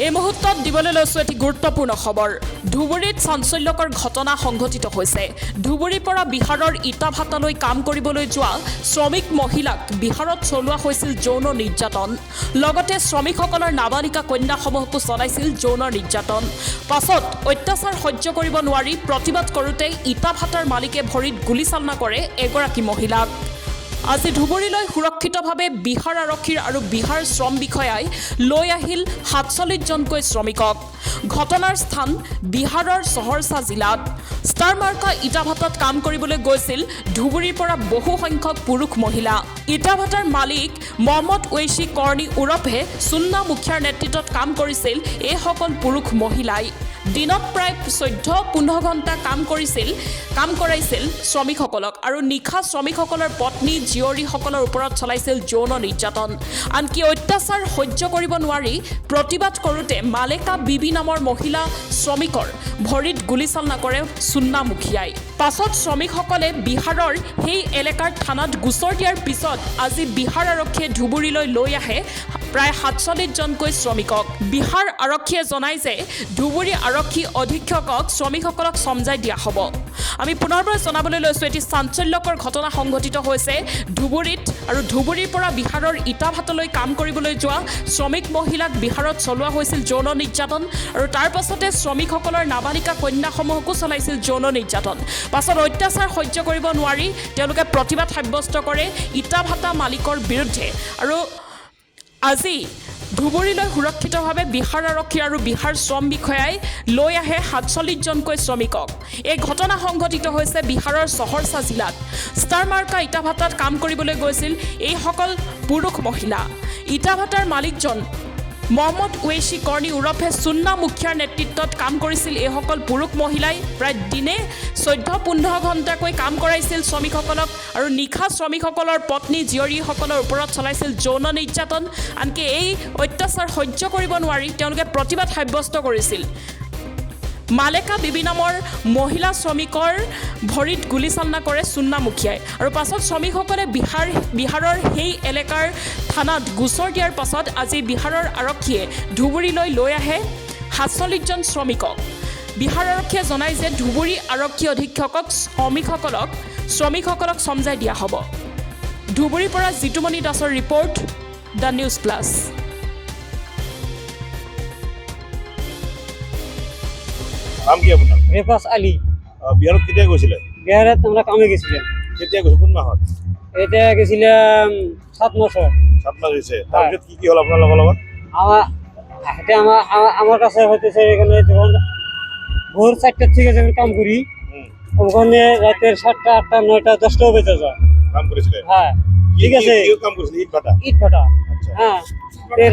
এই মুহূৰ্তত দিবলৈ লৈছোঁ এটি গুৰুত্বপূৰ্ণ খবৰ। ধুবুৰীত চাঞ্চল্যকৰ ঘটনা সংঘটিত হৈছে। ধুবুৰীৰ পৰা বিহাৰৰ ইটাভাটালৈ কাম কৰিবলৈ যোৱা শ্ৰমিক মহিলাক বিহাৰত চলোৱা হৈছিল যৌন নিৰ্যাতন। লগতে শ্ৰমিকসকলৰ নাবালিকা কন্যাসমূহকো চলাইছিল যৌন নিৰ্যাতন। পাছত অত্যাচাৰ সহ্য কৰিব নোৱাৰি প্ৰতিবাদ কৰোঁতে ইটাভাটাৰ মালিকে ভৰিত গুলীচালনা কৰে এগৰাকী মহিলাক। আজি ধুবুৰীলৈ সুৰক্ষিতভাৱে বিহাৰ আৰক্ষীৰ আৰু বিহাৰ শ্ৰম বিষয়াই লৈ আহিল ৪৭জনকৈ শ্ৰমিকক। ঘটনাৰ স্থান বিহাৰৰ সহৰসা জিলাত। ষ্টাৰ মাৰ্কা ইটাভাটাত কাম কৰিবলৈ গৈছিল ধুবুৰীৰ পৰা বহু সংখ্যক পুৰুষ মহিলা। ইটাভাটাৰ মালিক মহম্মদ ঐশী কৰ্ণী ওৰফে সুন্না মুখিয়াৰ নেতৃত্বত কাম কৰিছিল এইসকল পুৰুষ মহিলাই। দিনত প্ৰায় ১৪-১৫ ঘণ্টা কাম কৰাইছিল শ্ৰমিকসকলক আৰু নিশা শ্ৰমিকসকলৰ পত্নী জীয়ৰীসকলৰ ওপৰত চলাইছিল যৌন নিৰ্যাতন। আনকি অত্যাচাৰ সহ্য কৰিব নোৱাৰি প্ৰতিবাদ কৰোঁতে মালেকা বিবি নামৰ মহিলা শ্ৰমিকৰ ভৰিত গুলীচালনা কৰে সুন্না মুখিয়াই। পাছত শ্ৰমিকসকলে বিহাৰৰ সেই এলেকাৰ থানাত গোচৰ দিয়াৰ পিছত আজি বিহাৰ আৰক্ষীয়ে ধুবুৰীলৈ লৈ আহে প্ৰায় ৪৭জনকৈ শ্ৰমিকক। বিহাৰ আৰক্ষীয়ে জনায় যে ধুবুৰী আৰক্ষী অধীক্ষকক শ্ৰমিকসকলক সমজাই দিয়া হ'ব। আমি পুনৰবাৰ জনাবলৈ লৈছোঁ এটি চাঞ্চল্যকৰ ঘটনা সংঘটিত হৈছে ধুবুৰীত আৰু ধুবুৰীৰ পৰা বিহাৰৰ ইটাভাটালৈ কাম কৰিবলৈ যোৱা শ্ৰমিক মহিলাক বিহাৰত চলোৱা হৈছিল যৌন নিৰ্যাতন আৰু তাৰ পাছতে শ্ৰমিকসকলৰ নাবালিকা কন্যাসমূহকো চলাইছিল যৌন নিৰ্যাতন। পাছত অত্যাচাৰ সহ্য কৰিব নোৱাৰি তেওঁলোকে প্ৰতিবাদ সাব্যস্ত কৰে ইটাভাটা মালিকৰ বিৰুদ্ধে আৰু আজি ধুবুৰীলৈ সুৰক্ষিতভাৱে বিহাৰ আৰক্ষী আৰু বিহাৰ শ্ৰম বিষয়াই লৈ আহে ৪৭জনকৈ শ্ৰমিকক। এই ঘটনা সংঘটিত হৈছে বিহাৰৰ সহৰসা জিলাত। ষ্টাৰ মাৰ্কা ইটাভাটাত কাম কৰিবলৈ গৈছিল এইসকল পুৰুষ মহিলা। ইটাভাটাৰ মালিকজন মহম্মদ ঐশী কৰ্ণী ওৰফে সুন্না মুখিয়াৰ নেতৃত্বত কাম কৰিছিল এইসকল পুৰুষ মহিলাই। প্ৰায় দিনে ১৪-১৫ ঘণ্টাকৈ কাম কৰাইছিল শ্ৰমিকসকলক আৰু নিশা শ্ৰমিকসকলৰ পত্নী জীয়ৰীসকলৰ ওপৰত চলাইছিল যৌন নিৰ্যাতন। আনকি এই অত্যাচাৰ সহ্য কৰিব নোৱাৰি তেওঁলোকে প্ৰতিবাদ সাব্যস্ত কৰিছিল। মালেকা বিবি নামৰ মহিলা শ্ৰমিকৰ ভৰিত গুলীচালনা কৰে সুন্না মুখিয়াই আৰু পাছত শ্ৰমিকসকলে বিহাৰৰ সেই এলেকাৰ থানাত গোচৰ দিয়াৰ পাছত আজি বিহাৰৰ আৰক্ষীয়ে ধুবুৰীলৈ লৈ আহে ৪৭জন শ্ৰমিকক। বিহাৰ আৰক্ষীয়ে জনায় যে ধুবুৰী আৰক্ষী অধীক্ষকক শ্ৰমিকসকলক সমজাই দিয়া হ'ব। ধুবুৰীৰ পৰা জিতুমণি দাসৰ ৰিপৰ্ট, দ্য নিউজ প্লাছ। নাম কি আপোনাৰ? রেফাস আলী। বিহাৰত কেতিয়া গৈছিলে? বিহাৰত আমরা কামে গেছিলাম। কেতিয়া গৈছে? কোন মাহত? এটা গেছিলাম 7 মাস। 7 মাস হৈছে। তাৰপিছত কি হ'ল আপোনাৰ লগত? আমার কাছে হইতেছে এখানে যখন ভোর 4টা থেকে যখন কাম করি ওখানে রাতের 7টা 8টা 9টা 10টাও বেজে যায়। কাম কৰিছিলে? হ্যাঁ ঠিক আছে। কি কাম কৰিছিলে? ইট ভাটা। আচ্ছা। হ্যাঁ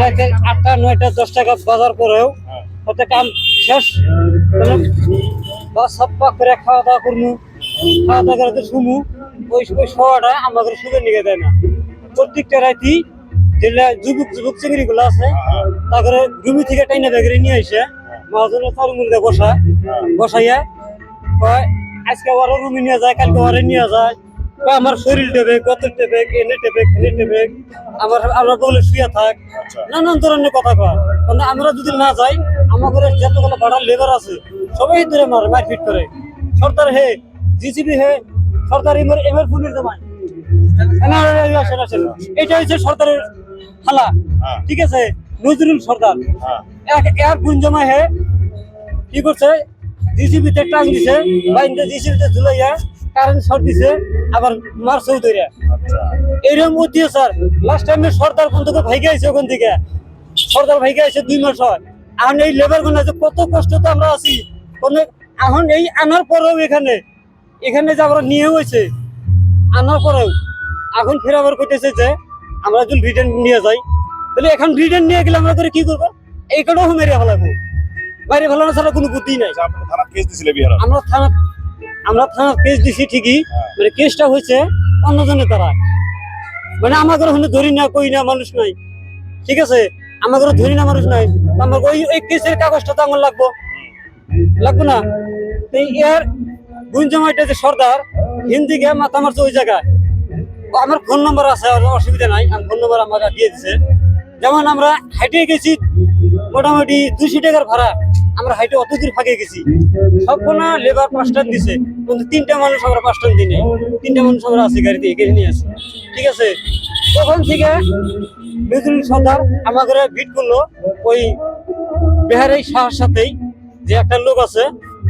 রাতে 8টা 9টা 10 টাকা বাজার পরেও হতে কাম শেষ সব পাক করে খাওয়া দাওয়া করবো। খাওয়া দাওয়া করে শুমু ওই শোয়াটা আমাদের সুযোগ নিয়ে দেয় না। প্রত্যেকটা রাতি যেগুলা যুবক চিংড়ি গুলো আছে তারপরে জমি থেকে টাইনা ব্যাগরে নিয়ে আসে মহাজনের চারুমুলকে বসাইয়া আজকে ওরা রুমে নিয়ে যায়, কালকে ওরা নিয়ে যায়। আমার শরীর টেবে, গতের টেবে, এনে টেবে, খেলে টেবে, আমরা বলে শুয়ে থাক, নানান ধরনের কথা কয়। মানে আমরা যদি না যাই আমাদের যতগুলো ভাড়ার লেবার আছে সবাই ধরে মারপিট করে। সরকার হে জিসিবি হে সরকার এমএর পুলিশ জমায়। এটা হচ্ছে সরকারের হালা, ঠিক আছে। নজরুল সরকার এক গুণ জমা হে কি করছে, জিসিবিতে টাং দিছে, বাইন্দে জিসিবিতে ঝুলাইয়া কারেন্ট শর্ট দিছে, আবার মারছে ধরে। এইরকম অত্যাচার লাস্ট টাইমে সরকার পর্যন্ত ভাইগে আইছে ওখান থেকে। সরকার ভাইগে আইছে 2 মাস হয়। এখন এই লেবার গুলো কত কষ্ট তো আমরা আছি। এখন এই আনার পরেও এখানে যে আমরা নিয়ে হয়েছে আনার পরেও এখন ফের আবার কইতেছে যে আমরা যদি রিটার্ন নিয়ে যাই তাহলে এখন রিটার্ন নিয়ে গেলে আমরা করে কি করবো? এই কটাও মেরে ফেলাবো। বাইরে ফেলানো ছাড়া কোনো বুদ্ধি নাই। থানা কেস দিছিলে বিহার? আমরা থানা কেস দিছি ঠিকই, মানে কেসটা হয়েছে অন্যজনের দ্বারা। মানে আমাদের ওখানে ধরি না কই না মানুষ নাই, ঠিক আছে। আমাদের ধরি না মানুষ নাই, আমার ওই কেসের কাগজটা তো আমার লাগবো না। এর গুণ জমাইটা যে সর্দার হিন্দি গে মাথা মারছে ওই জায়গায়। আমার ফোন নম্বর আছে, অসুবিধা নাই। ফোন নম্বর আমাকে দিয়ে দিছে। যেমন আমরা হাইটে গেছি মোটামুটি 200 টাকার ভাড়া আমরা হাইটে অত দূর ফাঁকে গেছি সবগুলো লেবার 5 টাকা দিছে কিন্তু 3টা মানুষ আমরা 5 টাকা দিই নাই 3টা মানুষ আমরা আছি গাড়িতে এগিয়ে নিয়ে আসি ঠিক আছে তখন থেকে নজরুল সর্দার আমাদের ভিট করলো ওই বিহারের শাহর সাথেই যে একটা লোক আছে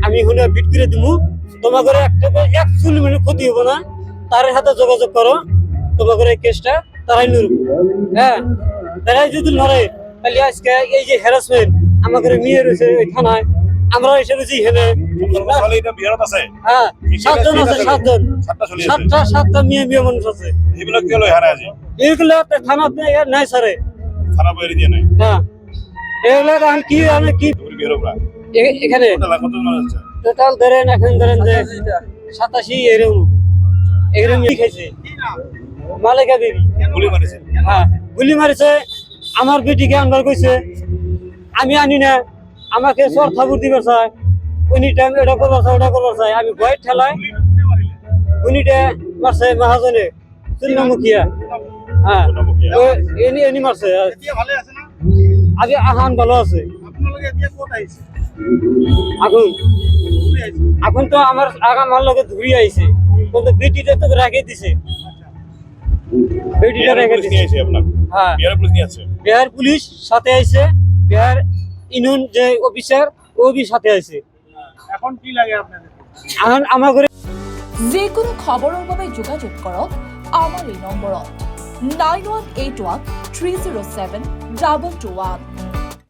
আমি হুনে ভিট করে দিমু তোমাদের একটা এক চুল মিনিট ক্ষতি হবো না তার হাতে যোগাযোগ করো তোমাদের এই কেসটা তারাই নড়ব হ্যাঁ তারাই যদি নড়ে তাহলে আজকে এই যে হ্যারাসমেন্ট আমাদের মেয়ে রয়েছে ওই থানায় আমরা এসে রয়েছি হেনে আপনার ছেলে এটা বিহারত আছে হ্যাঁ 7 জন আছে 7 জন 7টা চলে আছে 7টা মেয়ে মানুষ আছে এগুলো কি হলো হারা আজি এগুলো থানাতে নাই স্যারে থানা বইরে দিয়ে নাই হ্যাঁ এগুলো এখন কি আমি কি ধুবুরি বিহাররা এখানে টোটাল কত জন আছে টোটাল ধরেন এখন ধরেন যে 87 এরকম খাইছে মালিকা বেবি গুলি মারিছে হ্যাঁ গুলি মারিছে আমার বেটিকে আনবার কইছে আমি আনি না আমাকে সর থাবুর দিবার চাই উনি টাইম এটা করবার চাই ওটা করবার চাই আমি ভয় ঠেলাই উনিটা মারছে মহাজনে চুন্নমুখিয়া হ্যাঁ এনি মারছে আগে আহান ভালো আছে এখন তো আমার লগে ধুই আইছে কিন্তু বেটিটা তো রেখে দিছে বেটিটা রেখে পুলিশ দিছে নিয়ে আসে আপনার হ্যাঁ বিহার পুলিশ নিয়ে আছে বিহার পুলিশ সাথে আইছে বিহার ইউনিয়ন যে অফিসার ও বি সাথে আইছে এখন কি লাগে আপনাদের এখন আমার ঘরে যিকোনো খবৰৰ বাবে যোগাযোগ কৰক আমাৰ এই নম্বৰত 9181 307 2221